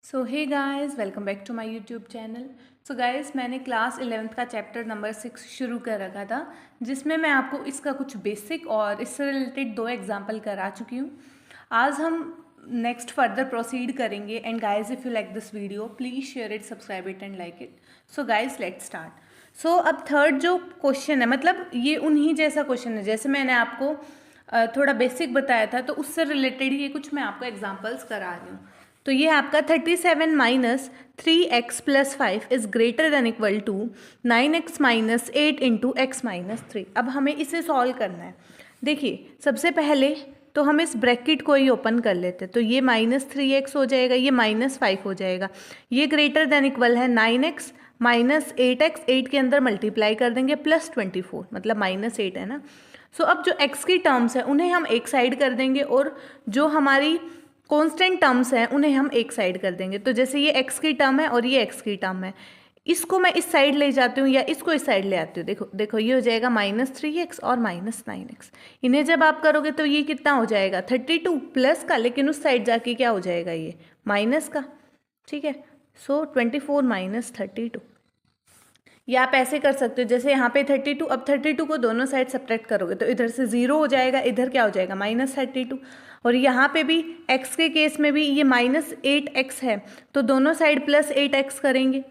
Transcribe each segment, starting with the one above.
So hey guys, welcome back to my YouTube channel. So guys, मैंने class 11th का chapter number 6 शुरू कर रखा था, जिसमें मैं आपको इसका कुछ बेसिक और इससे रिलेटेड 2 एग्जाम्पल करा चुकी हूँ। आज हम नेक्स्ट फर्दर प्रोसीड करेंगे। And guys, if you like this video please share it, subscribe it and like it. So guys, let's start. So अब थर्ड जो क्वेश्चन है, मतलब ये उन्हीं जैसा क्वेश्चन है जैसे मैंने आपको थोड़ा बेसिक बताया था, तो उससे रिलेटेड ही कुछ मैं आपको एग्जाम्पल्स करा रही हूँ। तो ये आपका 37 minus 3x plus 5 is greater than equal to 9x minus 8 into x minus 3। अब हमें इसे सॉल्व करना है। देखिए, सबसे पहले तो हम इस ब्रैकेट को ही ओपन कर लेते हैं, तो ये -3x हो जाएगा, ये -5 हो जाएगा। ये ग्रेटर देन इक्वल है 9x माइनस 8x, 8 के अंदर मल्टीप्लाई कर देंगे प्लस 24, मतलब -8 है ना। सो अब जो x की टर्म्स है उन्हें हम एक साइड कर देंगे, और जो हमारी कांस्टेंट टर्म्स हैं उन्हें हम एक साइड कर देंगे। तो जैसे ये x की टर्म है और ये x की टर्म है, इसको मैं इस साइड ले जाती हूँ या इसको इस साइड ले आती हूँ। देखो देखो, ये हो जाएगा -3x और -9x। इन्हें जब आप करोगे तो ये कितना हो जाएगा 32 प्लस का, लेकिन उस साइड जाके क्या हो जाएगा ये माइनस का। ठीक है, सो 24 माइनस 32। या आप ऐसे कर सकते हो, जैसे यहाँ पे 32, अब 32 को दोनों साइड सब्ट्रैक्ट करोगे तो इधर से 0 हो जाएगा, इधर क्या हो जाएगा -32। और यहाँ पे भी x के केस में भी ये -8x है, तो दोनों साइड +8x करेंगे।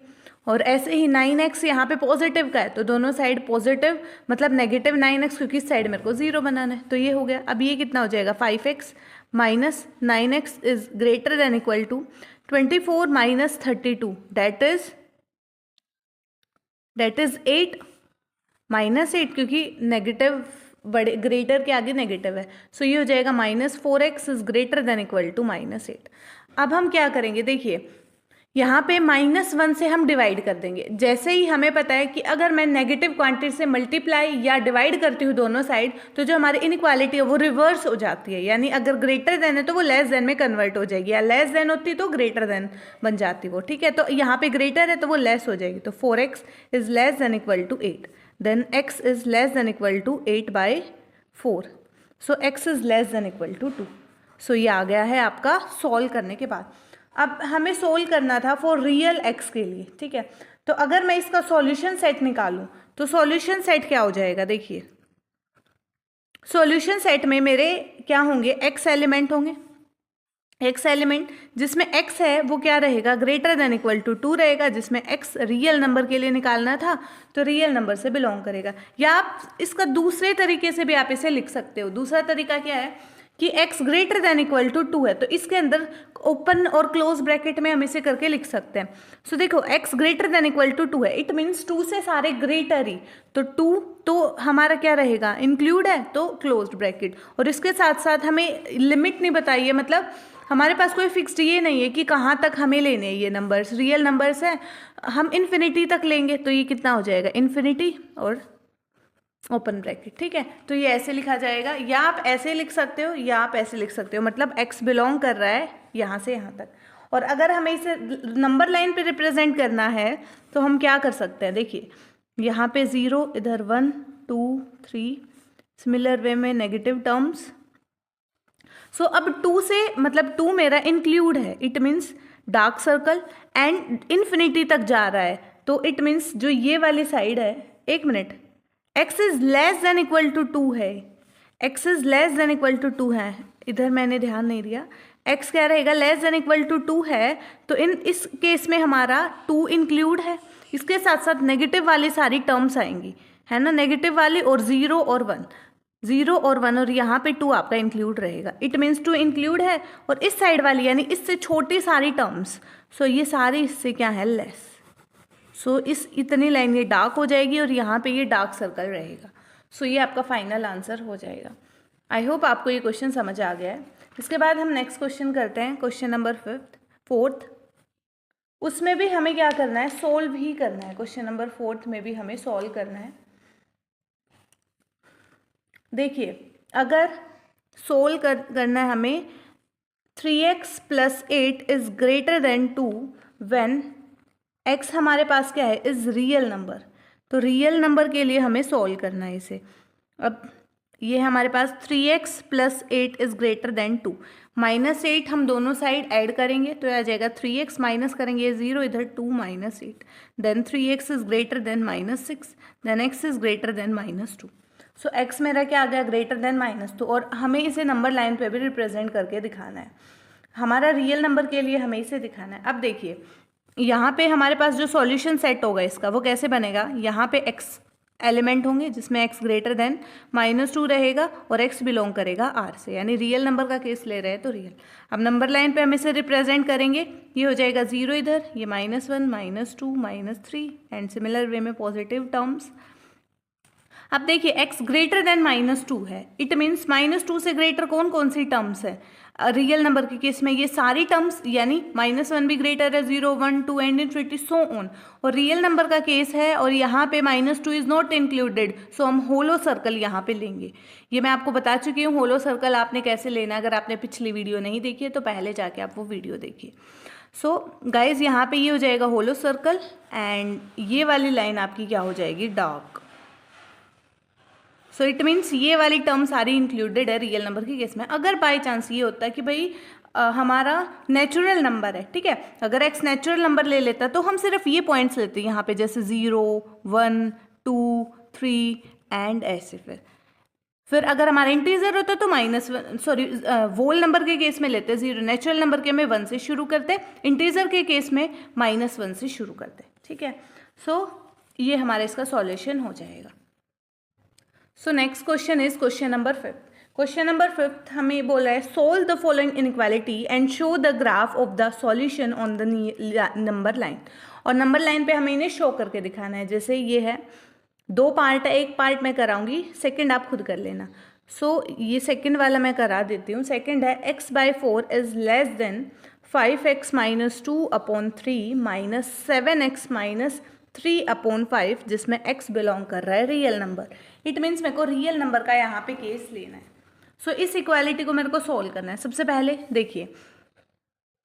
और ऐसे ही 9x यहाँ पे पॉजिटिव का है, तो दोनों साइड पॉजिटिव मतलब नेगेटिव 9x, क्योंकि इस साइड मेरे को 0 बनाना है। तो ये हो गया। अब ये कितना हो जाएगा 5x minus 9x is greater than equal to 24 minus 32, that is 8 -8, क्योंकि नेगेटिव बड़े ग्रेटर के आगे नेगेटिव है। सो ये हो जाएगा -4x is greater than equal to -8। अब हम क्या करेंगे, देखिए यहाँ पे -1 से हम डिवाइड कर देंगे। जैसे ही हमें पता है कि अगर मैं नेगेटिव क्वांटिटी से मल्टीप्लाई या डिवाइड करती हूँ दोनों साइड, तो जो हमारी इनइक्वालिटी है वो रिवर्स हो जाती है। यानी अगर ग्रेटर देन है तो वो लेस देन में कन्वर्ट हो जाएगी, या लेस देन होती तो ग्रेटर देन बन जाती वो। ठीक है, तो यहाँ पे ग्रेटर है तो वो लेस हो जाएगी। तो 4x is less than equal to 8, then x is less than equal to 8/4। So x is less than equal to 2। So ये आ गया है आपका सॉल्व करने के बाद। अब हमें सोल्व करना था फॉर रियल x के लिए। ठीक है, तो अगर मैं इसका सॉल्यूशन सेट निकालूं तो सॉल्यूशन सेट क्या हो जाएगा, देखिए सॉल्यूशन सेट में मेरे क्या होंगे, x एलिमेंट होंगे। x एलिमेंट जिसमें x है वो क्या रहेगा, ग्रेटर देन इक्वल टू 2 रहेगा, जिसमें x रियल नंबर के लिए निकालना था तो रियल नंबर से बिलोंग करेगा। या आप इसका दूसरे तरीके से भी आप इसे लिख सकते हो। दूसरा तरीका क्या है कि x greater than equal to 2 है, तो इसके अंदर ओपन और क्लोज ब्रैकेट में हम इसे करके लिख सकते हैं। सो देखो, x greater than equal to 2 है, इट मीन्स 2 से सारे ग्रेटर ही, तो 2 तो हमारा क्या रहेगा, इंक्लूड है तो क्लोज्ड ब्रैकेट। और इसके साथ साथ हमें लिमिट नहीं बताई है, मतलब हमारे पास कोई फिक्स्ड ये नहीं है कि कहाँ तक हमें लेने हैं ये नंबर्स। रियल नंबर्स हैं, हम इन्फिनिटी तक लेंगे, तो ये कितना हो जाएगा इन्फिनिटी और ओपन ब्रैकेट। ठीक है, तो ये ऐसे लिखा जाएगा, या आप ऐसे लिख सकते हो या आप ऐसे लिख सकते हो, मतलब x बिलोंग कर रहा है यहाँ से यहाँ तक। और अगर हमें इसे नंबर लाइन पे रिप्रेजेंट करना है तो हम क्या कर सकते हैं, देखिए यहाँ पे 0, इधर 1 2 3, सिमिलर वे में नेगेटिव टर्म्स। सो अब 2 से मतलब 2 मेरा इंक्लूड है, it means dark circle, and infinity तक जा रहा है, तो इट मीन्स जो ये वाली साइड है, एक minute, x is less than equal to 2 है, x is less than equal to 2 है, इधर मैंने ध्यान नहीं दिया, x क्या रहेगा, लेस देन इक्वल टू 2 है, तो इस केस में हमारा 2 इंक्लूड है। इसके साथ साथ नेगेटिव वाली सारी टर्म्स आएंगी, है ना, नेगेटिव वाली, और 0 और 1, 0 और 1, और यहाँ पे 2 आपका इंक्लूड रहेगा, इट मीन्स 2 इंक्लूड है। और इस साइड वाली यानी इससे छोटी सारी टर्म्स, सो ये सारी इससे क्या है, लेस। सो इस इतनी लाइन ये डार्क हो जाएगी और यहाँ पे ये डार्क सर्कल रहेगा। सो ये आपका फाइनल आंसर हो जाएगा। आई होप आपको ये क्वेश्चन समझ आ गया है। इसके बाद हम नेक्स्ट क्वेश्चन करते हैं, क्वेश्चन नंबर 4th। उसमें भी हमें क्या करना है, सोल्व ही करना है। क्वेश्चन नंबर 4th में भी हमें सॉल्व करना है। देखिए, अगर सोल्व करना है हमें, 3x plus 8 is greater than 2 when x हमारे पास क्या है, इज रियल नंबर। तो रियल नंबर के लिए हमें सॉल्व करना है इसे। अब ये हमारे पास 3x plus 8 is greater than 2, -8 हम दोनों साइड ऐड करेंगे तो आ जाएगा 3x, माइनस करेंगे 0 इधर, 2 - 8, then 3x is greater than -6, then x is greater than -2। So x मेरा क्या आ गया, ग्रेटर देन -2, और हमें इसे नंबर लाइन पे भी रिप्रेजेंट करके दिखाना है। हमारा रियल नंबर के लिए हमें इसे दिखाना है। अब देखिए यहाँ पे हमारे पास जो सॉल्यूशन सेट होगा इसका वो कैसे बनेगा, यहाँ पे x एलिमेंट होंगे जिसमें x ग्रेटर देन -2 रहेगा और x बिलोंग करेगा R से, यानी रियल नंबर का केस ले रहे हैं तो रियल। अब नंबर लाइन पे हम इसे रिप्रेजेंट करेंगे, ये हो जाएगा 0 इधर, ये -1 -2 -3 एंड सिमिलर वे में पॉजिटिव टर्म्स। अब देखिए x ग्रेटर देन -2 है, इट मीन्स -2 से ग्रेटर कौन कौन सी टर्म्स है रियल नंबर के केस में, ये सारी टर्म्स, यानी -1 भी ग्रेटर है, 0 1 2 एंड इनफिनिटी सो ऑन, और रियल नंबर का केस है और यहाँ पे -2 इज नॉट इंक्लूडेड, सो हम होलो सर्कल यहाँ पे लेंगे। ये मैं आपको बता चुकी हूँ होलो सर्कल आपने कैसे लेना, अगर आपने पिछली वीडियो नहीं देखी है तो पहले जाके आप वो वीडियो देखिए। सो गाइज यहाँ पे ये हो जाएगा होलो सर्कल एंड ये वाली लाइन आपकी क्या हो जाएगी, डार्क। सो इट मीन्स ये वाली टर्म सारी इंक्लूडेड है रियल नंबर के केस में। अगर बाई चांस ये होता है कि भाई हमारा नेचुरल नंबर है, ठीक है, अगर x नेचुरल नंबर ले लेता तो हम सिर्फ ये पॉइंट्स लेते यहाँ पे, जैसे 0 1 2 3 एंड ऐसे। फिर अगर हमारा इंटीजर होता तो वोल नंबर के केस में लेते 0, नेचुरल नंबर के में 1 से शुरू करते, इंटीजर के केस में -1 से शुरू करते, ठीक है। सो ये हमारा इसका सॉल्यूशन हो जाएगा। So next question is question number 5। Question number 5 हमें बोला है solve the following inequality and show the graph of the solution on the number line, और नंबर लाइन पे हमें इन्हें शो करके दिखाना है। जैसे ये है, दो पार्ट है, एक पार्ट मैं कराऊंगी, सेकंड आप खुद कर लेना। सो ये सेकंड वाला मैं करा देती हूँ। सेकंड है x/4 is less then 5x - 2/3 - 7x - 3/5, जिसमें x बिलोंग कर रहा है रियल नंबर। इट मीन्स मेरे को रियल नंबर का यहाँ पे केस लेना है। सो इस इक्वालिटी को मेरे को सोल्व करना है। सबसे पहले देखिए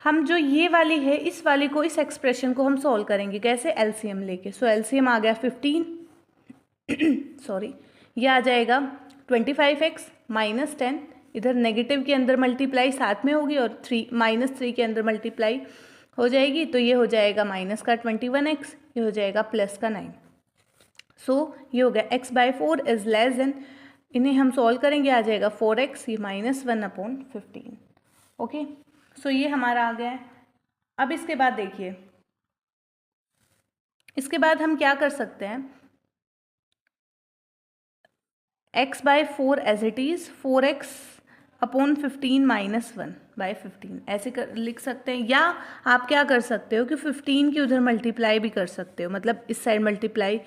हम जो ये वाली है इस वाली को, इस एक्सप्रेशन को हम सोल्व करेंगे कैसे, एलसीएम लेके। सो एलसीएम आ गया 15 सॉरी, ये आ जाएगा 25x - 10, इधर नेगेटिव के अंदर मल्टीप्लाई साथ में होगी और -3 के अंदर मल्टीप्लाई हो जाएगी, तो ये हो जाएगा माइनस का 21x, ये हो जाएगा प्लस का 9। सो ये हो गया x/4 इज लेस देन, इन्हें हम सॉल्व करेंगे, आ जाएगा 4x, ये -1/15। ओके, सो ये हमारा आ गया है। अब इसके बाद देखिए, इसके बाद हम क्या कर सकते हैं, x/4 as it is 4x/15 - 1/15 ऐसे लिख सकते हैं, या आप क्या कर सकते हो कि 15 की उधर मल्टीप्लाई भी कर सकते हो, मतलब इस साइड मल्टीप्लाई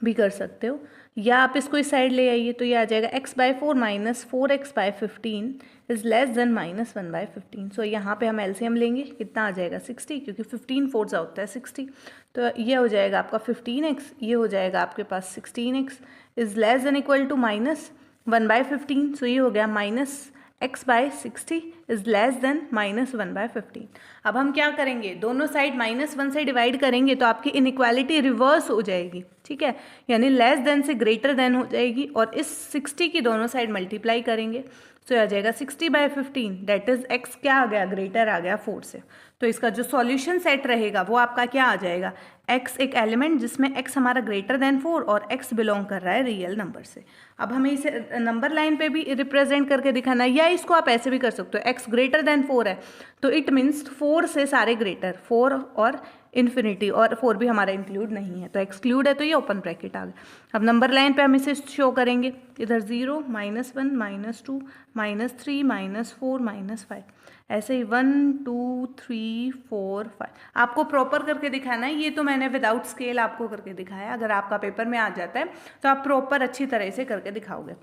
भी कर सकते हो, या आप इसको इस साइड ले आइए, तो ये आ जाएगा x/4 - 4x/15 is less then -1/15। सो यहाँ पे हम एलसीएम लेंगे, कितना आ जाएगा 60, क्योंकि 15 4 होता है 60, तो ये हो जाएगा आपका 15x, ये हो जाएगा आपके पास 16x is less than equal to -1/15। So ये हो गया -x/60 इज लेस देन -1/15। अब हम क्या करेंगे, दोनों साइड -1 से डिवाइड करेंगे तो आपकी इनइक्वालिटी रिवर्स हो जाएगी, ठीक है, यानी लेस देन से ग्रेटर देन हो जाएगी, और इस 60 की दोनों साइड मल्टीप्लाई करेंगे, तो आ जाएगा 60/15, दैट इज x क्या आ गया, ग्रेटर आ गया 4 से। तो इसका जो सॉल्यूशन सेट रहेगा वो आपका क्या आ जाएगा, x एक एलिमेंट जिसमें x हमारा ग्रेटर देन 4 और x बिलोंग कर रहा है रियल नंबर से। अब हमें इसे नंबर लाइन पे भी रिप्रेजेंट करके दिखाना है, या इसको आप ऐसे भी कर सकते हो, x ग्रेटर देन 4 है तो इट मीन्स 4 से सारे ग्रेटर, 4 और इन्फिनिटी, और 4 भी हमारा इंक्लूड नहीं है तो एक्सक्लूड है, तो ये ओपन ब्रैकेट आ गया। अब नंबर लाइन पे हम इसे शो करेंगे, इधर 0 -1 -2 -3 -4 -5, ऐसे ही 1 2 3 4 5 आपको प्रॉपर करके दिखाना है। ये तो मैंने विदाउट स्केल आपको करके दिखाया, अगर आपका पेपर में आ जाता है तो आप प्रॉपर अच्छी तरह से करके दिखाओगे।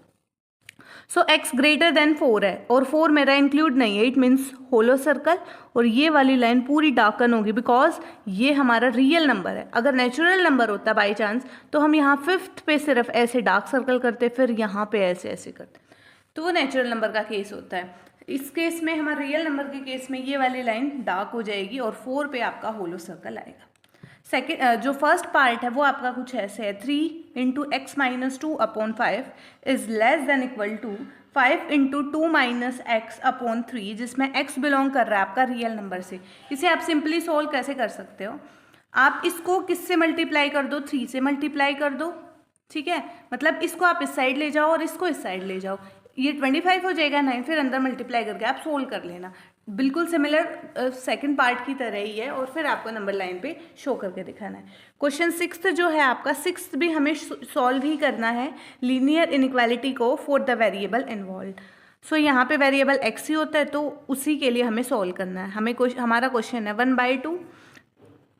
सो x ग्रेटर देन 4 है और 4 मेरा इंक्लूड नहीं है, इट मीन्स होलो सर्कल, और ये वाली लाइन पूरी डार्कन होगी बिकॉज ये हमारा रियल नंबर है। अगर नेचुरल नंबर होता बाई चांस तो हम यहाँ 5th पे सिर्फ ऐसे डार्क सर्कल करते, फिर यहाँ पे ऐसे ऐसे करते, तो वो नेचुरल नंबर का केस होता है। इस केस में हमारे रियल नंबर के केस में ये वाली लाइन डार्क हो जाएगी और 4 पे आपका होलो सर्कल आएगा। सेकेंड जो फर्स्ट पार्ट है वो आपका कुछ ऐसे है, 3 into x minus 2 upon 5 is less than equal to 5 into 2 minus x upon 3, जिसमें x बिलोंग कर रहा है आपका रियल नंबर से। इसे आप सिंपली सोल्व कैसे कर सकते हो, आप इसको किससे मल्टीप्लाई कर दो, 3 से मल्टीप्लाई कर दो, ठीक है। मतलब इसको आप इस साइड ले जाओ और इसको इस साइड ले जाओ, ये 25 हो जाएगा 9, फिर अंदर मल्टीप्लाई करके आप सोल्व कर लेना। बिल्कुल सिमिलर सेकंड पार्ट की तरह ही है, और फिर आपको नंबर लाइन पे शो करके दिखाना है। क्वेश्चन 6 जो है आपका, 6 भी हमें सॉल्व ही करना है लीनियर इनइक्वालिटी को फॉर द वेरिएबल इन्वॉल्व। सो यहाँ पे वेरिएबल x ही होता है, तो उसी के लिए हमें सॉल्व करना है। हमारा क्वेश्चन है 1/2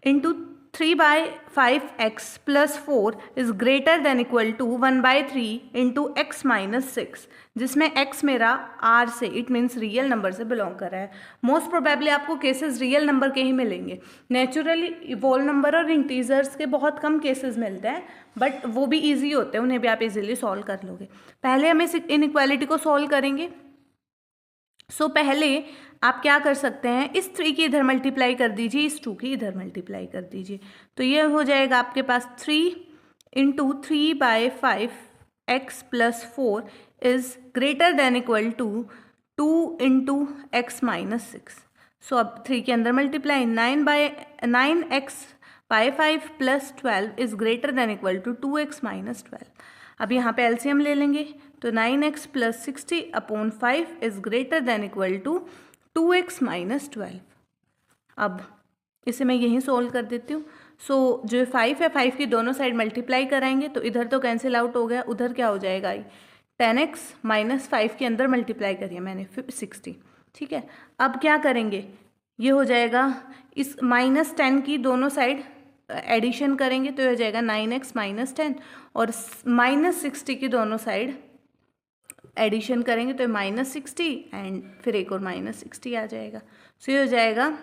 into 3/5x plus 4 is greater than equal to 1/3 into x minus 6, जिसमें x मेरा r से, इट मीन्स रियल नंबर से बिलोंग कर रहा है। मोस्ट प्रोबेबली आपको केसेस रियल नंबर के ही मिलेंगे। नेचुरली वोल नंबर और इंटीजर्स के बहुत कम केसेस मिलते हैं, बट वो भी ईजी होते हैं, उन्हें भी आप इजीली सॉल्व कर लोगे। पहले हम इस इनइक्वालिटी को सॉल्व करेंगे। सो पहले आप क्या कर सकते हैं, इस 3 की इधर मल्टीप्लाई कर दीजिए, इस 2 की इधर मल्टीप्लाई कर दीजिए, तो ये हो जाएगा आपके पास 3 into 3/5 x plus 4 is greater than equal to 2 into x minus 6। So अब 3 के अंदर multiply, 9x/5 plus 12 is greater than equal to 2x minus 12। अब यहाँ पे एलसीएम ले लेंगे, तो 9x plus 60 upon 5 is greater than equal to 2x minus 12। अब इसे मैं यहीं सोल्व कर देती हूँ। सो जो 5 है, 5 की दोनों साइड मल्टीप्लाई कराएंगे, तो इधर तो कैंसिल आउट हो गया, उधर क्या हो जाएगा, 10x माइनस 5 के अंदर मल्टीप्लाई करिए मैंने 60, ठीक है। अब क्या करेंगे, ये हो जाएगा, इस -10 की दोनों साइड एडिशन करेंगे, तो ये हो जाएगा 9x माइनस 10, और -60 की दोनों साइड एडिशन करेंगे तो -60 एंड फिर एक और -60 आ जाएगा। सो ये हो जाएगा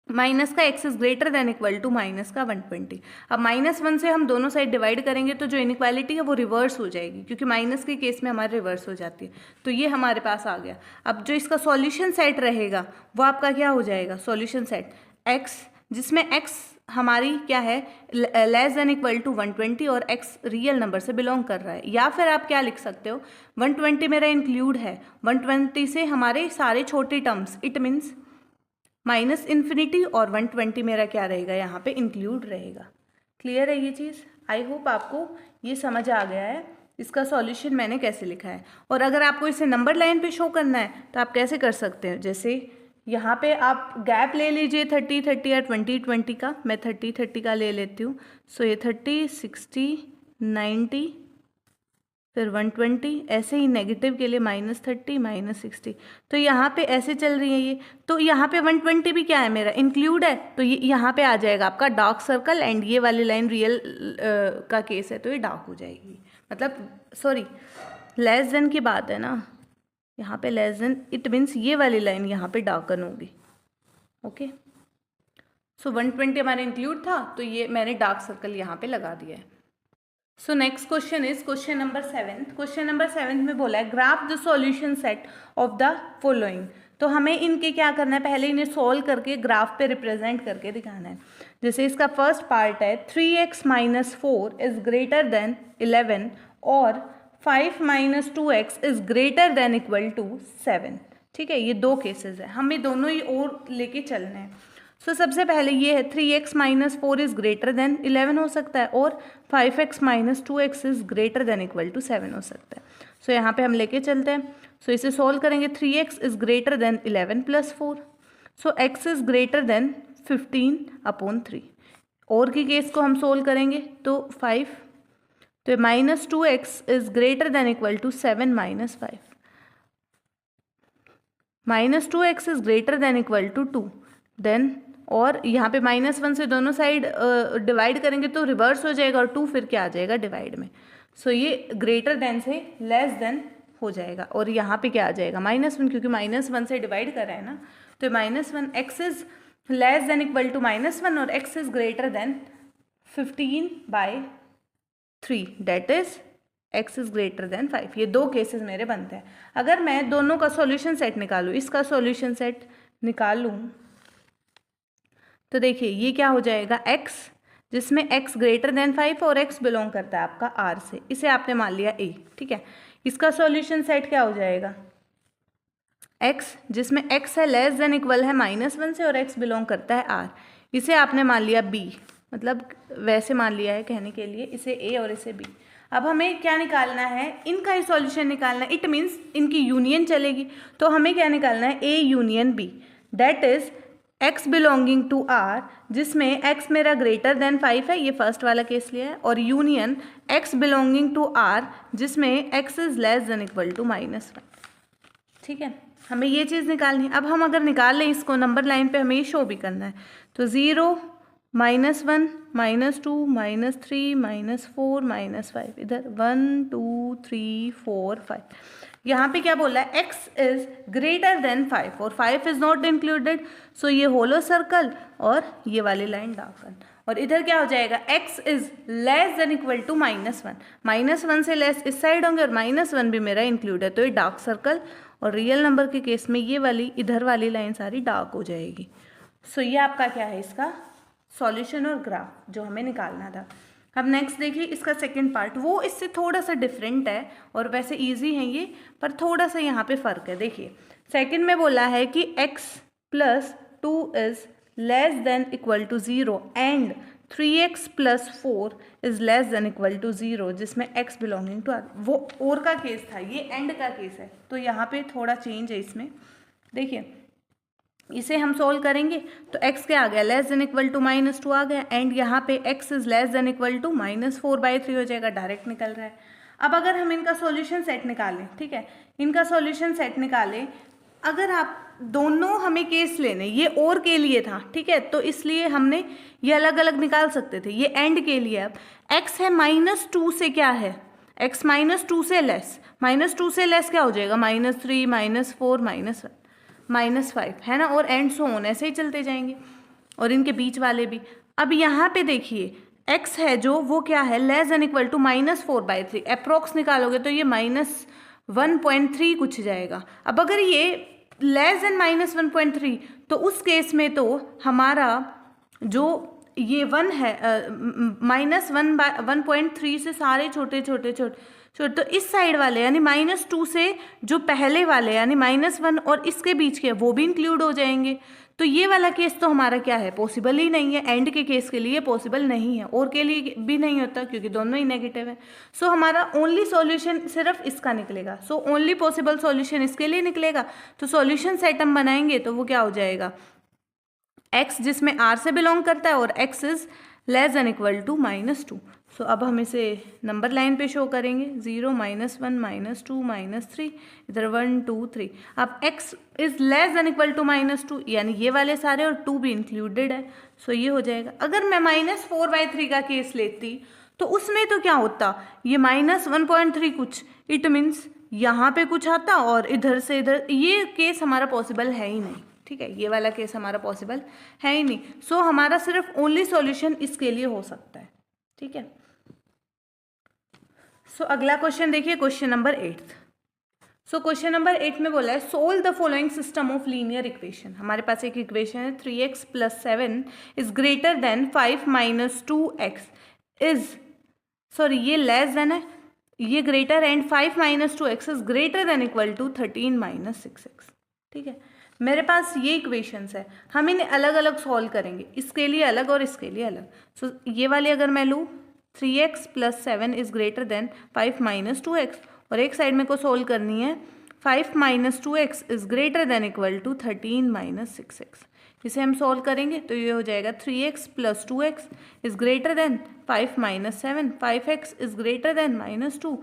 माइनस का x is greater than equal to minus का 120। अब -1 से हम दोनों साइड डिवाइड करेंगे तो जो इनइक्वालिटी है वो रिवर्स हो जाएगी, क्योंकि माइनस के केस में हमारे रिवर्स हो जाती है, तो ये हमारे पास आ गया। अब जो इसका सॉल्यूशन सेट रहेगा वो आपका क्या हो जाएगा, सॉल्यूशन सेट x, जिसमें x हमारी क्या है, लेस देन इक्वल टू 120, और x रियल नंबर से बिलोंग कर रहा है। या फिर आप क्या लिख सकते हो, 120 मेरा इंक्लूड है, 120 से हमारे सारे छोटे terms, it means minus infinity, और 120 मेरा क्या रहेगा, यहाँ पे इंक्लूड रहेगा। क्लियर है ये चीज़? आई होप आपको ये समझ आ गया है इसका सॉल्यूशन मैंने कैसे लिखा है। और अगर आपको इसे नंबर लाइन पे शो करना है तो आप कैसे कर सकते हैं, जैसे यहाँ पे आप गैप ले लीजिए 30-30 या 20-20 का, मैं 30-30 का ले लेती हूँ। सो ये 30, 60, 90, फिर 120, ऐसे ही नेगेटिव के लिए -30, -60, तो यहाँ पे ऐसे चल रही है ये। तो यहाँ पे 120 भी क्या है, मेरा इंक्लूड है, तो ये यहाँ पे आ जाएगा आपका डार्क सर्कल, एंड ये वाली लाइन रियल का केस है तो ये डार्क हो जाएगी, मतलब सॉरी लेस देन की बात है ना, यहाँ पे लेस देन, इट मीन्स ये वाली लाइन यहाँ पे डार्कन होगी। ओके, सो 120 हमारे इंक्लूड था, तो ये मैंने डार्क सर्कल यहाँ पे लगा दिया है। So next question is question number 7। Question number 7 में बोला है graph the solution set of the following. तो हमें इनके क्या करना है, पहले इन्हें सॉल्व करके ग्राफ पे रिप्रेजेंट करके दिखाना है। जैसे इसका फर्स्ट पार्ट है 3x minus 4 is greater then 11, और 5 minus 2x is greater than equal to 7, ठीक है। ये दो केसेस है, हमें दोनों ही और लेके चलना है। सो सबसे पहले ये है 3x minus 4 is greater then 11 हो सकता है, और 5x minus 2x is greater than equal to 7 हो सकता है। सो यहाँ पे हम लेके चलते हैं। सो इसे सॉल्व करेंगे, 3x is greater then 11 plus 4, so x is greater than 15/3। और की केस को हम सोल्व करेंगे तो 5, तो -2x is greater than equal to 7 minus 5, -2x is greater than equal to 2, then और यहाँ पे -1 से दोनों साइड डिवाइड करेंगे तो रिवर्स हो जाएगा, और 2 फिर क्या आ जाएगा डिवाइड में। सो ये ग्रेटर देन से लेस देन हो जाएगा, और यहाँ पे क्या आ जाएगा -1, क्योंकि -1 से डिवाइड कर रहा है ना, तो -1, x is less than equal to -1, और x is greater than 15/3, that is x is greater than 5। ये दो केसेस मेरे बनते हैं। अगर मैं दोनों का सॉल्यूशन सेट निकालूँ, इसका सॉल्यूशन सेट निकालूँ, तो देखिए ये क्या हो जाएगा, x जिसमें x ग्रेटर देन 5 और x बिलोंग करता है आपका R से, इसे आपने मान लिया A, ठीक है। इसका सॉल्यूशन सेट क्या हो जाएगा, x जिसमें x है लेस देन इक्वल है -1 से और x बिलोंग करता है R, इसे आपने मान लिया B, मतलब वैसे मान लिया है कहने के लिए, इसे A और इसे B। अब हमें क्या निकालना है, इनका ही सॉल्यूशन निकालना है, इट मीन्स इनकी यूनियन चलेगी, तो हमें क्या निकालना है, A union B, that is x belonging to R, जिसमें x मेरा ग्रेटर देन 5 है, ये फर्स्ट वाला केस लिया है, और union x belonging to R जिसमें x is less than equal to -1, ठीक है। हमें ये चीज़ निकालनी है। अब हम अगर निकाल लें इसको नंबर लाइन पे, हमें ये शो भी करना है, तो 0 -1 -2 -3 -4 -5, इधर 1 2 3 4 5, यहाँ पे क्या बोला है, x इज ग्रेटर देन 5 और 5 इज नॉट इंक्लूडेड, सो ये होलो सर्कल और ये वाली लाइन डार्कन, और इधर क्या हो जाएगा, x is less than equal to -1, -1 से लेस इस साइड होंगे और -1 भी मेरा इंक्लूड है, तो ये डार्क सर्कल, और रियल नंबर के केस में ये वाली इधर वाली लाइन सारी डार्क हो जाएगी। सो ये आपका क्या है, इसका सॉल्यूशन और ग्राफ जो हमें निकालना था। अब नेक्स्ट देखिए इसका सेकंड पार्ट, वो इससे थोड़ा सा डिफरेंट है और वैसे इजी है ये, पर थोड़ा सा यहाँ पे फ़र्क है। देखिए सेकंड में बोला है कि x + 2 is less than equal to 0 and 3x + 4 is less than equal to 0, जिसमें x बिलोंगिंग टू R, वो और का केस था, ये एंड का केस है, तो यहाँ पे थोड़ा चेंज है इसमें। देखिए इसे हम सोल्व करेंगे तो x क्या आ गया, लेस देन इक्वल टू -2 आ गया, एंड यहाँ पे x is less than equal to -4/3 हो जाएगा, डायरेक्ट निकल रहा है। अब अगर हम इनका सॉल्यूशन सेट निकालें, ठीक है, इनका सॉल्यूशन सेट निकालें, अगर आप दोनों हमें केस लेने, ये और के लिए था, ठीक है, तो इसलिए हमने ये अलग अलग निकाल सकते थे, ये एंड के लिए। अब x है -2 से क्या है, x -2 से लेस, -2 से लेस क्या हो जाएगा, -3 -4 -5 है ना, और एंड सो ऑन, ऐसे ही चलते जाएंगे, और इनके बीच वाले भी। अब यहाँ पे देखिए x है जो, वो क्या है, less than equal to -4/3, approx निकालोगे तो ये -1.3 कुछ जाएगा। अब अगर ये लेस देन -1.3, तो उस केस में तो हमारा जो ये 1 है, -1.3 से सारे छोटे, तो इस साइड वाले यानी -2 से जो पहले वाले यानी -1 और इसके बीच के वो भी इंक्लूड हो जाएंगे, तो ये वाला केस तो हमारा क्या है, पॉसिबल ही नहीं है, एंड के केस के लिए पॉसिबल नहीं है, और के लिए भी नहीं होता क्योंकि दोनों ही नेगेटिव है। सो हमारा ओनली सॉल्यूशन सिर्फ इसका निकलेगा, सो ओनली पॉसिबल सॉल्यूशन इसके लिए निकलेगा। तो सॉल्यूशन सेट हम बनाएंगे तो वो क्या हो जाएगा, x जिसमें R से बिलोंग करता है और x is less than equal to -2। So अब हम इसे नंबर लाइन पे शो करेंगे, 0 -1 -2 -3, इधर 1 2 3। अब x is less than equal to -2 यानी ये वाले सारे और 2 भी इंक्लूडेड है, सो ये हो जाएगा। अगर मैं -4/3 का केस लेती तो उसमें तो क्या होता, ये -1.3 कुछ, इट मीन्स यहाँ पे कुछ आता और इधर से इधर, ये केस हमारा पॉसिबल है ही नहीं, ठीक है, ये वाला केस हमारा पॉसिबल है ही नहीं। सो हमारा सिर्फ ओनली सॉल्यूशन इसके लिए हो सकता है, ठीक है। सो अगला क्वेश्चन देखिए, question number 8। So question number 8 में बोला है solve the following system of linear equation. हमारे पास एक इक्वेशन है 3x + 7 is greater than 5 - 2x is, sorry ये लेस देन है, ये greater, and 5 - 2x is greater than equal to 13 - 6x, ठीक है। मेरे पास ये इक्वेशंस है, हम इन्हें अलग अलग सॉल्व करेंगे, इसके लिए अलग और इसके लिए अलग। सो ये वाली अगर मैं लूँ 3x + 7 is greater than 5 - 2x, और एक साइड में को सोल्व करनी है 5 - 2x is greater than equal to 13 - 6x। इसे हम सोल्व करेंगे तो ये हो जाएगा 3x + 2x is greater than 5 - 7, 5x is greater than -2,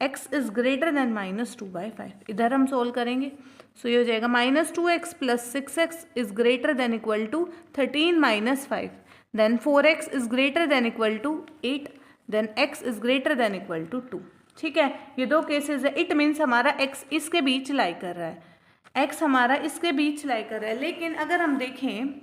x is greater then -2/5। इधर हम सोल्व करेंगे, सो ये हो जाएगा -2x + 6x is greater than equal to 13 - 5, then 4x is greater than equal to 8, then x is greater than equal to 2, ठीक है। ये दो केसेस है, इट मीन्स हमारा x इसके बीच लाई कर रहा है, x हमारा इसके बीच लाई कर रहा है। लेकिन अगर हम देखें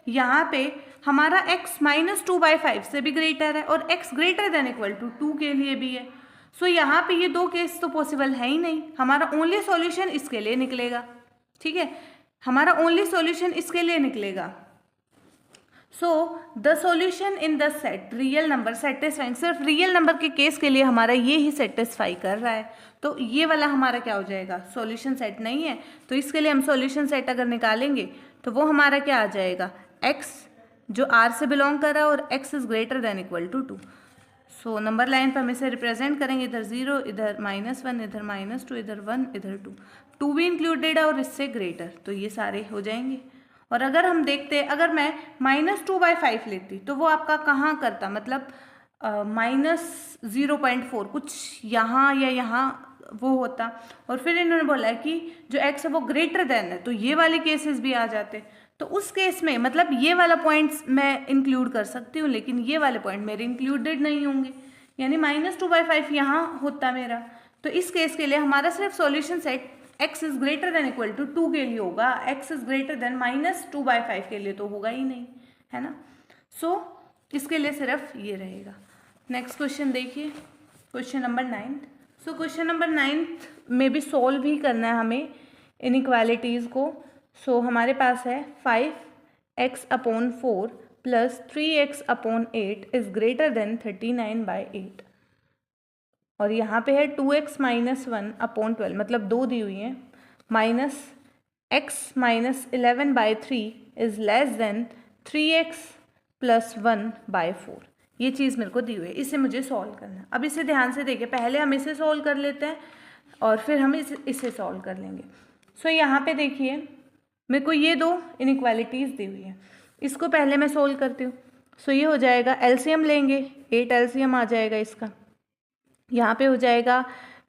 यहाँ पे हमारा x -2/5 से भी ग्रेटर है और x greater than equal to 2 के लिए भी है। सो यहाँ पे ये दो केस तो पॉसिबल है ही नहीं, हमारा ओनली सॉल्यूशन इसके लिए निकलेगा, ठीक है, हमारा ओनली सॉल्यूशन इसके लिए निकलेगा। So the solution in the set real number satisfying, सिर्फ रियल नंबर के केस के लिए हमारा ये ही सेटिस्फाई कर रहा है, तो ये वाला हमारा क्या हो जाएगा, सॉल्यूशन सेट नहीं है। तो इसके लिए हम सॉल्यूशन सेट अगर निकालेंगे तो वो हमारा क्या आ जाएगा, x जो r से बिलोंग कर रहा है और x is greater than equal to 2। So number line पर हम इसे रिप्रेजेंट करेंगे, इधर 0, इधर -1, इधर -2, इधर 1, इधर 2 भी इंक्लूडेड है और इससे ग्रेटर, तो ये सारे हो जाएंगे। और अगर हम देखते हैं, अगर मैं -2/5 लेती तो वो आपका कहाँ करता, मतलब -0.4 कुछ यहाँ या यहाँ वो होता। और फिर इन्होंने बोला है कि जो x है वो ग्रेटर देन है, तो ये वाले केसेस भी आ जाते। तो उस केस में मतलब ये वाला पॉइंट्स मैं इंक्लूड कर सकती हूँ, लेकिन ये वाले पॉइंट मेरे इंक्लूडेड नहीं होंगे, यानी -2/5 यहाँ होता मेरा। तो इस केस के लिए हमारा सिर्फ solution set x is greater than equal to 2 के लिए होगा, x इज ग्रेटर देन -2/5 के लिए तो होगा ही नहीं, है ना। सो इसके लिए सिर्फ ये रहेगा। नेक्स्ट क्वेश्चन देखिए, क्वेश्चन नंबर 9। सो क्वेश्चन नंबर 9 में भी सॉल्व ही करना है हमें इनइक्वालिटीज़ को। सो हमारे पास है 5x/4 plus 3x/8 is greater then 39/8, और यहाँ पे है 2x - 1/12, मतलब 2 दी हुई है, -x - 11/3 is less then 3x + 1/4। ये चीज़ मेरे को दी हुई है, इसे मुझे सॉल्व करना है। अब इसे ध्यान से देखिए, पहले हम इसे सॉल्व कर लेते हैं और फिर हम इसे सॉल्व कर लेंगे। सो यहाँ पे देखिए मेरे को ये 2 इनइक्वालिटीज़ दी हुई है, इसको पहले मैं सोल्व करती हूँ। सो ये हो जाएगा, एलसीएम लेंगे, 8 एलसीएम आ जाएगा इसका, यहाँ पे हो जाएगा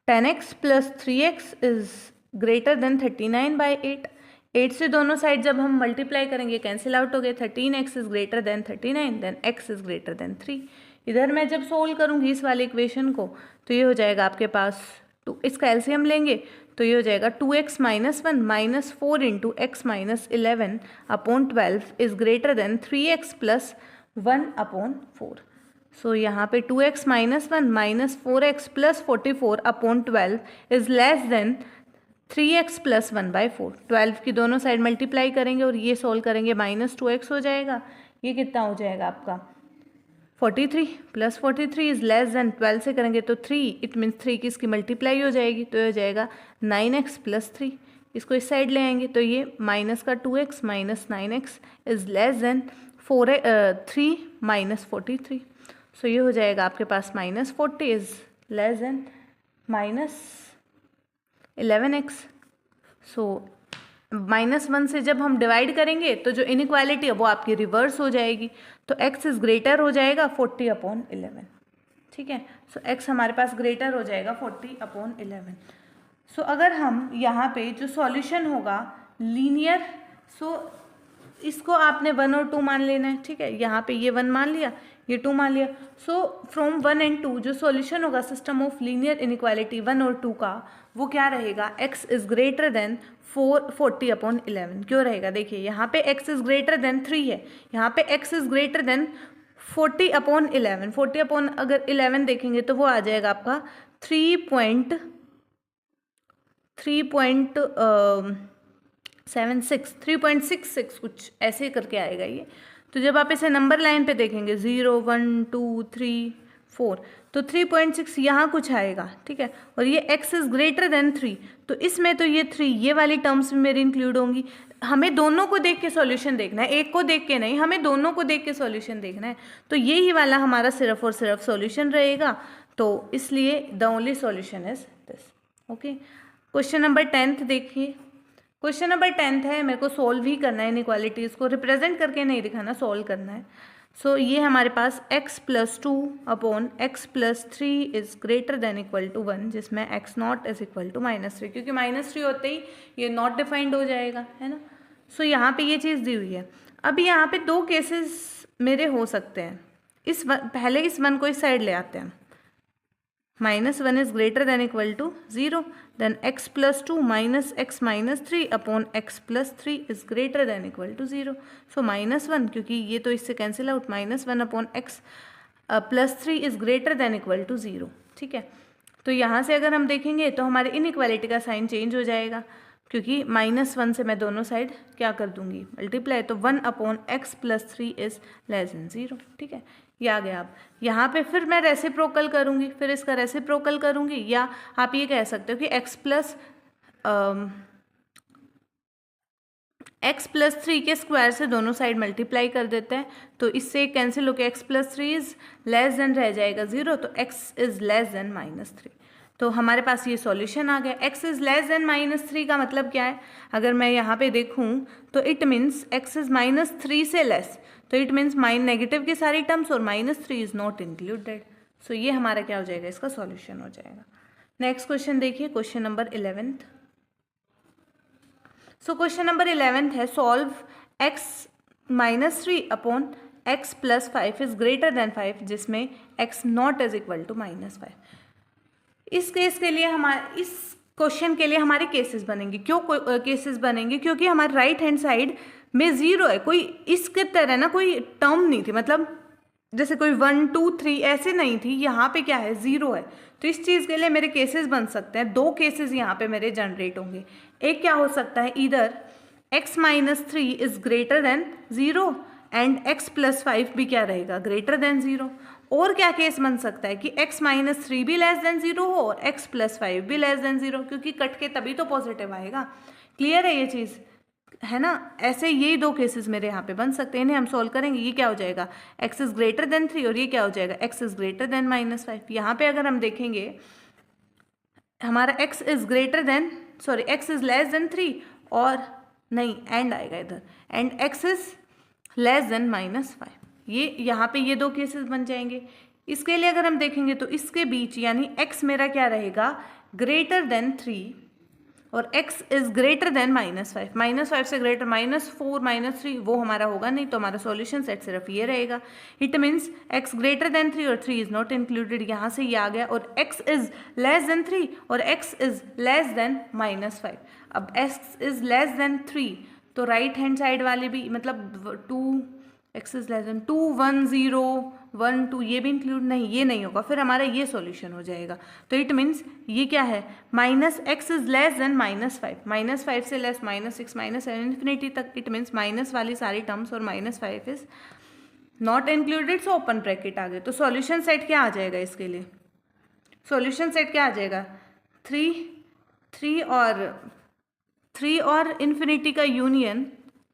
10x + 3x is greater then 39/8। 8 से दोनों साइड जब हम मल्टीप्लाई करेंगे कैंसिल आउट हो गए, 13x is greater than 39, then x is greater than 3। इधर मैं जब सोल्व करूँगी इस वाले इक्वेशन को तो ये हो जाएगा आपके पास 2, इसका एलसीएम लेंगे तो ये हो जाएगा 2x - 1 - 4 × x - 11/12 is greater then 3x + 1/4। सो यहाँ पे 2x - 1 - 4x + 44/12 is less then 3x + 1/4। 12 की दोनों साइड मल्टीप्लाई करेंगे और ये सोल्व करेंगे, -2x हो जाएगा, ये कितना हो जाएगा आपका 43 + 43 इज लेस देन 12 से करेंगे तो 3, इट मीन्स 3 की इसकी मल्टीप्लाई हो जाएगी, तो ये हो जाएगा 9x + 3। इसको इस साइड ले आएंगे तो ये माइनस का 2x - 9x is less then 3 - 43। सो ये हो जाएगा आपके पास -40 इज लेस देन -11x। सो -1 से जब हम डिवाइड करेंगे तो जो इनइक्वालिटी है वो आपकी रिवर्स हो जाएगी, तो x इज ग्रेटर हो जाएगा 40/11, ठीक है। सो x हमारे पास ग्रेटर हो जाएगा 40/11। सो अगर हम यहाँ पे जो सॉल्यूशन होगा लीनियर, सो इसको आपने 1 और 2 मान लेना है, ठीक है। यहाँ पे ये 1 मान लिया, ये 2 मान लिया। सो फ्रॉम 1 and 2 जो सॉल्यूशन होगा सिस्टम ऑफ लीनियर इनइक्वालिटी 1 और 2 का, वो क्या रहेगा, x इज ग्रेटर देन 40/11। क्यों रहेगा, देखिए यहाँ पे x इज ग्रेटर देन 3 है, यहाँ पे x इज ग्रेटर देन 40/11। 40/11 देखेंगे तो वो आ जाएगा आपका 3.66 कुछ ऐसे करके आएगा ये। तो जब आप इसे नंबर लाइन पे देखेंगे 0 1 2 3 4 तो 3.6 यहाँ कुछ आएगा, ठीक है। और ये x इज ग्रेटर देन 3, तो इसमें तो ये 3 ये वाली टर्म्स भी मेरी इंक्लूड होंगी। हमें दोनों को देख के सॉल्यूशन देखना है, एक को देख के नहीं, हमें दोनों को देख के सॉल्यूशन देखना है। तो ये ही वाला हमारा सिर्फ और सिर्फ सॉल्यूशन रहेगा, तो इसलिए the only solution is this. Okay, question number 10 देखिए। क्वेश्चन नंबर 10 है, मेरे को सोल्व ही करना है, इनइक्वालिटीज़ को रिप्रेजेंट करके नहीं दिखाना, सोल्व करना है। सो ये हमारे पास x + 2/x + 3 is greater than equal to 1, जिसमें x0 इज इक्वल टू -3, क्योंकि -3 होते ही ये नॉट डिफाइंड हो जाएगा, है ना। सो यहाँ पे ये चीज़ दी हुई है। अब यहाँ पे 2 केसेस मेरे हो सकते हैं, पहले इस 1 को इस साइड ले आते हैं, -1 is greater than equal to 0, then x + 2 - x - 3/x + 3 is greater than equal to 0। So -1, क्योंकि ये तो इससे cancel out, -1/x + 3 is greater than equal to 0, ठीक है। तो यहाँ से अगर हम देखेंगे तो हमारे इनइक्वालिटी का साइन चेंज हो जाएगा, क्योंकि -1 से मैं दोनों साइड क्या कर दूंगी, मल्टीप्लाई, तो 1/x+3 इज़ लेस देन 0। ठीक है, ये आ गया। अब यहाँ पे फिर मैं रेसिप्रोकल करूँगी, फिर इसका रेसिप्रोकल करूँगी, या आप ये कह सकते हो कि x+3 के स्क्वायर से दोनों साइड मल्टीप्लाई कर देते हैं, तो इससे कैंसिल होकर x+3 इज़ लेस देन रह जाएगा 0, तो x इज़ लेस देन -3। तो हमारे पास ये सॉल्यूशन आ गया। x इज़ लेस देन -3 का मतलब क्या है, अगर मैं यहाँ पे देखूँ तो इट मीन्स x इज़ -3 से लेस, तो इट मीन्स नेगेटिव की सारी टर्म्स और -3 इज़ नॉट इंक्लूडेड। सो ये हमारा क्या हो जाएगा, इसका सॉल्यूशन हो जाएगा। नेक्स्ट क्वेश्चन देखिए, question number 11th। So question number 11th है, solve x-3 upon x+5 is greater than 5 जिसमें x not is equal to -5। इस केस के लिए इस क्वेश्चन के लिए हमारे केसेस बनेंगे। क्यों केसेस बनेंगे, क्योंकि हमारे राइट हैंड साइड में 0 है, कोई इसके तरह ना कोई टर्म नहीं थी, मतलब जैसे कोई 1 2 3 ऐसे नहीं थी, यहाँ पे क्या है 0 है। तो इस चीज़ के लिए मेरे केसेस बन सकते हैं, 2 केसेस यहाँ पे मेरे जनरेट होंगे। एक क्या हो सकता है, इधर x-3 is greater then 0 and x+5 भी क्या रहेगा, ग्रेटर देन 0। और क्या केस बन सकता है कि x-3 भी लेस देन 0 हो और x+5 भी लेस देन 0, क्योंकि कट के तभी तो पॉजिटिव आएगा। क्लियर है ये चीज़, है ना। ऐसे ये 2 केसेस मेरे यहाँ पे बन सकते हैं, इन्हें हम सॉल्व करेंगे। ये क्या हो जाएगा, x इज़ ग्रेटर देन 3 और ये क्या हो जाएगा, x इज़ ग्रेटर देन -5। यहाँ पे अगर हम देखेंगे हमारा x इज़ लेस देन 3 और नहीं एंड आएगा इधर, and x is less than -5। ये यहाँ पे ये 2 केसेस बन जाएंगे। इसके लिए अगर हम देखेंगे तो इसके बीच यानी x मेरा क्या रहेगा, ग्रेटर देन 3 और x इज ग्रेटर देन -5। -5 से ग्रेटर -4 -3 वो हमारा होगा नहीं, तो हमारा सॉल्यूशन सेट सिर्फ ये रहेगा। It means x greater than 3 और 3 इज नॉट इंक्लूडेड, यहाँ से ये आ गया। और x इज लेस देन 3 और x इज लेस देन -5। अब x इज लेस देन 3 तो राइट हैंड साइड वाले भी मतलब 2 x इज लेस देन 2 1 0 1 2 ये भी इंक्लूड नहीं, ये नहीं होगा, फिर हमारा ये सॉल्यूशन हो जाएगा। तो इट मीन्स ये क्या है, -x इज लेस देन -5, -5 से लेस -6 -7 इन्फिनिटी तक। इट मीन्स माइनस वाली सारी टर्म्स और -5 is not included, so open bracket आ गए। तो सॉल्यूशन सेट क्या आ जाएगा इसके लिए, सॉल्यूशन सेट क्या आ जाएगा, 3 और इन्फिनिटी का यूनियन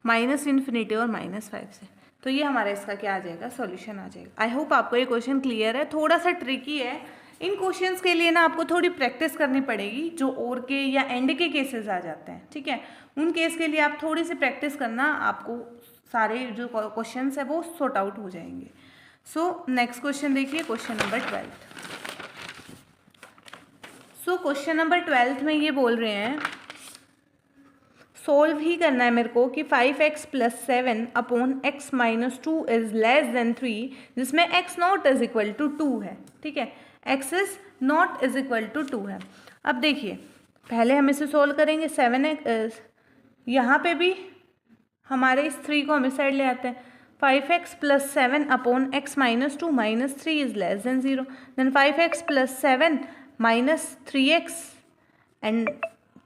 -इन्फिनिटी और -5 से। तो ये हमारा इसका क्या आ जाएगा, सॉल्यूशन आ जाएगा। आई होप आपको ये क्वेश्चन क्लियर है। थोड़ा सा ट्रिकी है, इन क्वेश्चंस के लिए ना आपको थोड़ी प्रैक्टिस करनी पड़ेगी, जो और के या एंड के केसेस आ जाते हैं। ठीक है, उन केस के लिए आप थोड़ी सी प्रैक्टिस करना, आपको सारे जो क्वेश्चंस है वो सॉर्ट आउट हो जाएंगे। सो नेक्स्ट क्वेश्चन देखिए, क्वेश्चन नंबर 12। सो क्वेश्चन नंबर 12 में ये बोल रहे हैं, सोल्व ही करना है मेरे को कि 5x+7 upon x-2 is less then 3 जिसमें x not is equal to 2 है। ठीक है, x is not is equal to 2 है। अब देखिए पहले हम इसे सोल्व करेंगे। 7x यहाँ पे भी हमारे इस 3 को हम इस साइड ले आते हैं। 5x+7 upon x-2 -3 is less than 0, then 5x+7 -3x and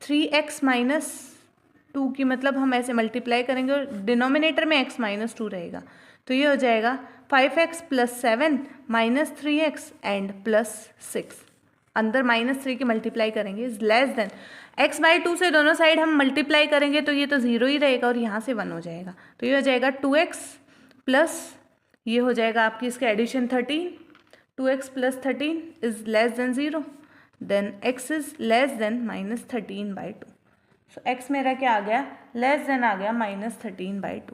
3x -2 की मतलब हम ऐसे मल्टीप्लाई करेंगे और डिनोमिनेटर में x-2 रहेगा, तो ये हो जाएगा 5x+7 -3x एंड +6। अंदर -3 की मल्टीप्लाई करेंगे इज लेस देन x/2 से दोनों साइड हम मल्टीप्लाई करेंगे तो ये तो 0 ही रहेगा और यहाँ से 1 हो जाएगा, तो ये हो जाएगा 2x प्लस ये हो जाएगा आपकी इसका addition 13, 2x + 13 is less than 0, then x is less than -13/2। So x मेरा क्या आ गया, लेस देन आ गया -13/2।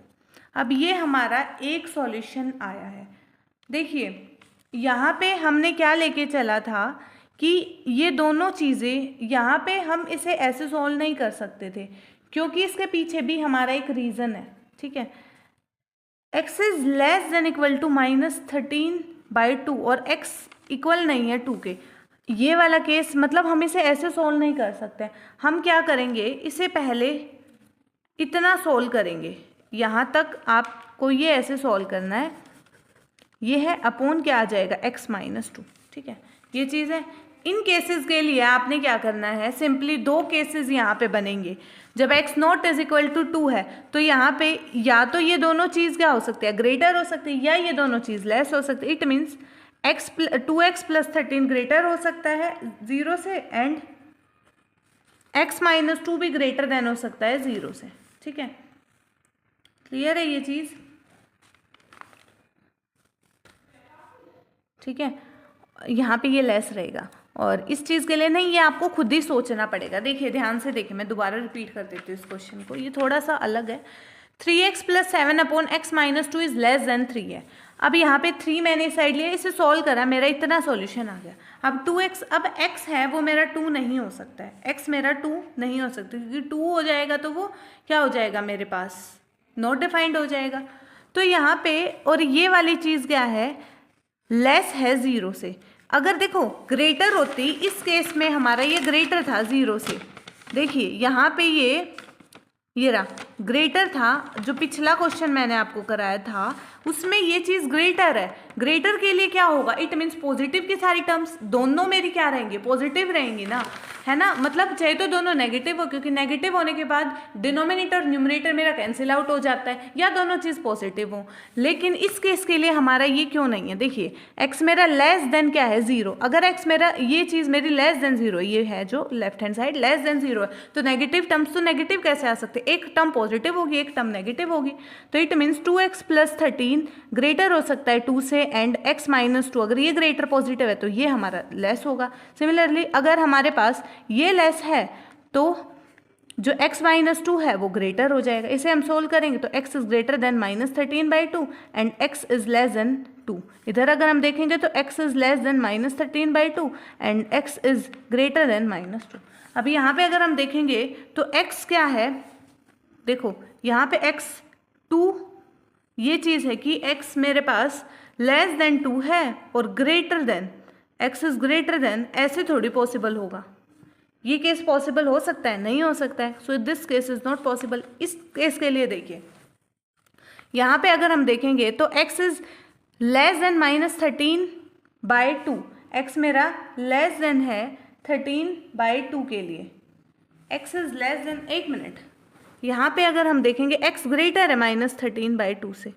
अब ये हमारा एक सॉल्यूशन आया है। देखिए यहाँ पे हमने क्या लेके चला था कि ये दोनों चीज़ें यहाँ पे हम इसे ऐसे सॉल्व नहीं कर सकते थे, क्योंकि इसके पीछे भी हमारा एक रीज़न है। ठीक है, x is less than equal to -13/2 और x इक्वल नहीं है 2 के। ये वाला केस मतलब हम इसे ऐसे सोल्व नहीं कर सकते। हम क्या करेंगे, इसे पहले इतना सोल्व करेंगे, यहाँ तक आपको ये ऐसे सोल्व करना है। ये है अपॉन क्या आ जाएगा x-2। ठीक है, ये चीज़ है। इन केसेस के लिए आपने क्या करना है, सिंपली दो केसेस यहाँ पे बनेंगे। जब x not is equal to 2 है तो यहाँ पे या तो ये दोनों चीज़ क्या हो सकती है, ग्रेटर हो सकती है, या ये दोनों चीज़ लेस हो सकती है। It means 2x plus 13 greater हो सकता है 0 से, एंड x माइनस 2 भी ग्रेटर देन हो सकता है 0 से। ठीक है, क्लियर है ये चीज़? ठीक है, यहाँ पे ये लेस रहेगा, और इस चीज़ के लिए नहीं, ये आपको खुद ही सोचना पड़ेगा। देखिए ध्यान से देखिए, मैं दोबारा रिपीट कर देती हूँ इस क्वेश्चन को, ये थोड़ा सा अलग है। 3x plus 7 upon x minus 2 is less then 3 है। अब यहाँ पे 3 मैंने इस साइड लिया, इसे सॉल्व करा, मेरा इतना सॉल्यूशन आ गया। अब 2x, अब x है वो मेरा 2 नहीं हो सकता है, x मेरा 2 नहीं हो सकता, क्योंकि 2 हो जाएगा तो वो क्या हो जाएगा मेरे पास, नॉट डिफाइंड हो जाएगा। तो यहाँ पे, और ये वाली चीज़ क्या है, लेस है 0 से। अगर देखो ग्रेटर होती, इस केस में हमारा ये ग्रेटर था 0 से, देखिए यहाँ पे ये रहा ग्रेटर था। जो पिछला क्वेश्चन मैंने आपको कराया था उसमें ये चीज़ ग्रेटर है। ग्रेटर के लिए क्या होगा, इट मीन्स पॉजिटिव की सारी टर्म्स दोनों मेरी क्या रहेंगी, पॉजिटिव रहेंगी ना, है ना। मतलब चाहे तो दोनों नेगेटिव हो, क्योंकि नेगेटिव होने के बाद डिनोमिनेटर न्यूमरेटर मेरा कैंसिल आउट हो जाता है, या दोनों चीज़ पॉजिटिव हो। लेकिन इस केस के लिए हमारा ये क्यों नहीं है, देखिए x मेरा लेस देन क्या है 0। अगर x मेरा, ये चीज़ मेरी लेस देन 0, ये है जो left hand side lace than 0 है, तो नेगेटिव टर्म्स तो नेगेटिव कैसे आ सकते, एक टर्म पॉजिटिव होगी एक टर्म नेगेटिव होगी। तो it means 2x plus 13 greater हो सकता है 2 से, एंड x माइनस 2, अगर ये ग्रेटर पॉजिटिव है तो ये हमारा लेस होगा। सिमिलरली अगर हमारे पास ये लेस है तो जो x माइनस 2 है वो ग्रेटर हो जाएगा। इसे हम सोल्व करेंगे तो x is greater then minus 13/2 and x is less then 2। इधर अगर हम देखेंगे तो x is less then minus 13/2 and x is greater then minus 2। अभी यहाँ पे अगर हम देखेंगे तो x क्या है, देखो यहाँ पे x 2, ये चीज़ है कि x मेरे पास लेस देन 2 है और greater than, x is greater then, ऐसे थोड़ी पॉसिबल होगा। ये केस पॉसिबल हो सकता है, नहीं हो सकता है। So this case is not possible. इस केस के लिए देखिए यहाँ पे अगर हम देखेंगे तो x is less then minus 13/2, x मेरा लेस देन है 13/2 के लिए, x इज लेस देन, एक मिनट, यहाँ पे अगर हम देखेंगे x ग्रेटर है माइनस 13/2 से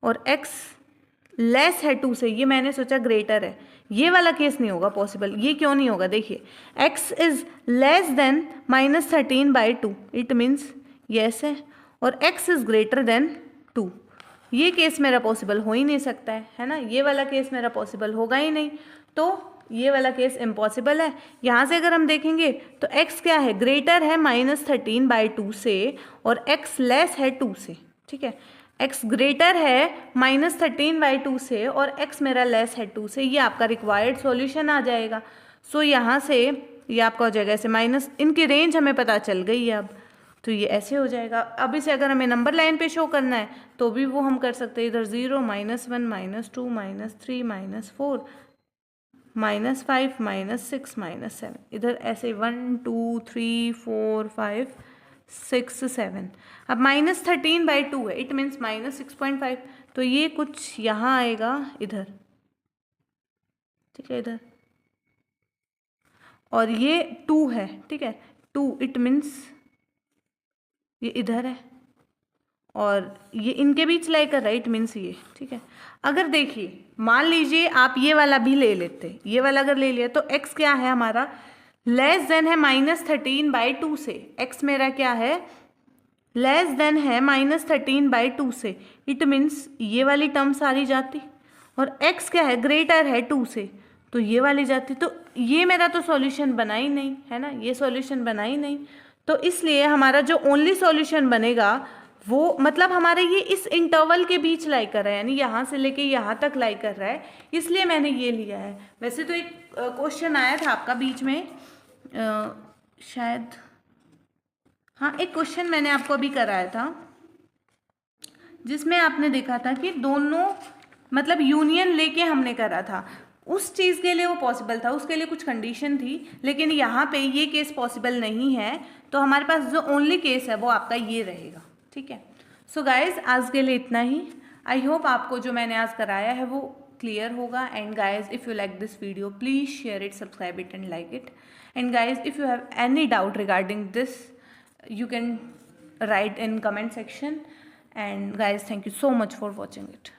और x लेस है 2 से, ये मैंने सोचा ग्रेटर है, ये वाला केस नहीं होगा पॉसिबल। ये क्यों नहीं होगा, देखिए x is less then minus 13/2, it means yes है, और x इज ग्रेटर देन 2, ये केस मेरा पॉसिबल हो ही नहीं सकता है ना, ये वाला केस मेरा पॉसिबल होगा ही नहीं, तो ये वाला केस इम्पॉसिबल है। यहाँ से अगर हम देखेंगे तो x क्या है, ग्रेटर है माइनस 13/2 से और x लेस है 2 से। ठीक है, x ग्रेटर है माइनस 13/2 से और x मेरा लेस है 2 से, ये आपका रिक्वायर्ड सॉल्यूशन आ जाएगा। सो यहाँ से ये आपका हो जाएगा ऐसे, माइनस, इनकी रेंज हमें पता चल गई है अब, तो ये ऐसे हो जाएगा। अब इसे अगर हमें नंबर लाइन पे शो करना है तो भी वो हम कर सकते हैं, इधर 0 -1 -2 -3 -4 -5 -6 -7, इधर ऐसे 1 2 3 4 5 6 7। अब माइनस 13/2 है, इट मीन्स माइनस 6.5, तो ये कुछ यहाँ आएगा इधर, ठीक है, इधर, और ये 2 है, ठीक है, 2, इट मीन्स ये इधर है और ये इनके बीच लाई कर रहा है, इट मीन्स ये, ठीक है। अगर देखिए मान लीजिए आप ये वाला भी ले लेते, ये वाला अगर ले लिया तो x क्या है हमारा, लेस देन है माइनस 13/2 से, x मेरा क्या है, लेस देन है माइनस 13/2 से, इट मीन्स ये वाली टर्म सारी जाती, और x क्या है, ग्रेटर है 2 से, तो ये वाली जाती, तो ये मेरा तो सॉल्यूशन बना ही नहीं, है ना, ये सॉल्यूशन बना ही नहीं। तो इसलिए हमारा जो ओनली सॉल्यूशन बनेगा वो, मतलब हमारे ये इस इंटरवल के बीच लाई कर रहा है, यानी यहाँ से लेके यहाँ तक लाई कर रहा है, इसलिए मैंने ये लिया है। वैसे तो एक क्वेश्चन आया था आपका बीच में, शायद, हाँ, एक क्वेश्चन मैंने आपको अभी कराया था जिसमें आपने देखा था कि दोनों मतलब यूनियन लेके हमने करा था, उस चीज़ के लिए वो पॉसिबल था, उसके लिए कुछ कंडीशन थी, लेकिन यहाँ पे ये केस पॉसिबल नहीं है, तो हमारे पास जो ओनली केस है वो आपका ये रहेगा। ठीक है, सो गाइज आज के लिए इतना ही। आई होप आपको जो मैंने आज कराया है वो क्लियर होगा. And guys if you like this video please share it, subscribe it and like it. And guys if you have any doubt regarding this you can write in comment section. And guys, thank you so much for watching it.